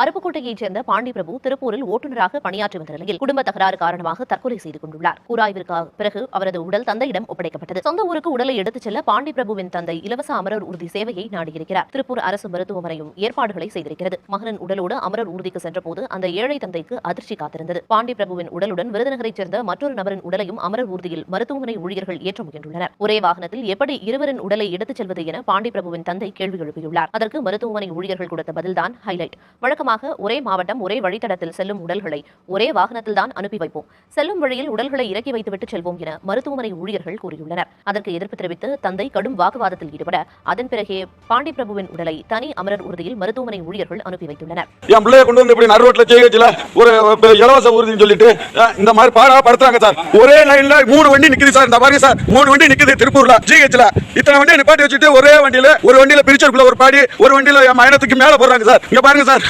அருப்புக்கோட்டையைச் சேர்ந்த பாண்டி பிரபு திருப்பூரில் ஓட்டுநராக பணியாற்றி வந்த நிலையில் குடும்ப தகராறு காரணமாக தற்கொலை செய்து கொண்டுள்ளார். கூராய்விற்கு பிறகு அவரது உடல் தந்தையிடம் ஒப்படைக்கப்பட்டது. சொந்த ஊருக்கு உடலை எடுத்துச் செல்ல பாண்டி பிரபுவின் தந்தை இலவச அமரர் ஊர்தி சேவையை நாடியிருக்கிறார். திருப்பூர் அரசு மருத்துவமனையும் ஏற்பாடுகளை செய்திருக்கிறது. மகனின் உடலோடு அமரர் ஊர்திக்கு சென்றபோது அந்த ஏழை தந்தைக்கு அதிர்ச்சி காத்திருந்தது. பாண்டி பிரபுவின் உடலுடன் விருதுநகரைச் சேர்ந்த மற்றொரு நபரின் உடலையும் அமரர் ஊர்தியில் மருத்துவமனை ஊழியர்கள் ஏற்ற முயன்றுள்ளனர். ஒரே வாகனத்தில் எப்படி இருவரின் உடலை எடுத்துச் செல்வது என பாண்டி பிரபுவின் தந்தை கேள்வி எழுப்பியுள்ளார். அதற்கு மருத்துவமனை ஊழியர்கள் கொடுத்த பதில்தான் ஹைலைட். வழக்கமாக ஒரே மாவட்டம் ஒரே வழித்தடத்தில் செல்லும் உடல்களை ஒரே வாகனத்தில் தான் அனுப்பி வைப்போம். செல்லும் வழியில் உடல்களை இறக்கி வைத்துவிட்டு செல்வோம் என மருத்துவமனை ஊழியர்கள் கூறியுள்ளனர். அதற்கு எதிர்ப்பு தெரிவித்து தந்தை கடும் வாக்குவாதத்தில் ஈடுபட அதன் பிறகே பாண்டி பிரபுவின் உடலை தனி அமரர் ஊர்தியில் மருத்துவமனை ஊழியர்கள் அனுப்பி வைத்துள்ளனர். என் பிள்ளைய கொண்டு வந்து இப்படி நடுரோட்ல ஜெயிக்கல ஒரு இலவச ஊர்தின்னு சொல்லிட்டு இந்த மாதிரி பாடா படுத்துறாங்க சார். ஒரே லைன்ல 3 வண்டி நிக்குது சார். இந்த பாருங்க சார், 3 வண்டி நிக்குது திருப்பூர்ல ஜிஹெச்ல. இத்தனை வண்டியை நிப்பாட்டி வச்சுட்டு ஒரே வண்டியில ஒரு வண்டியில பிரிச்சர்க்குள்ள ஒரு பாடி ஒரு வண்டியில மயணத்துக்கு மேல போடுறாங்க சார். இங்க பாருங்க சார்.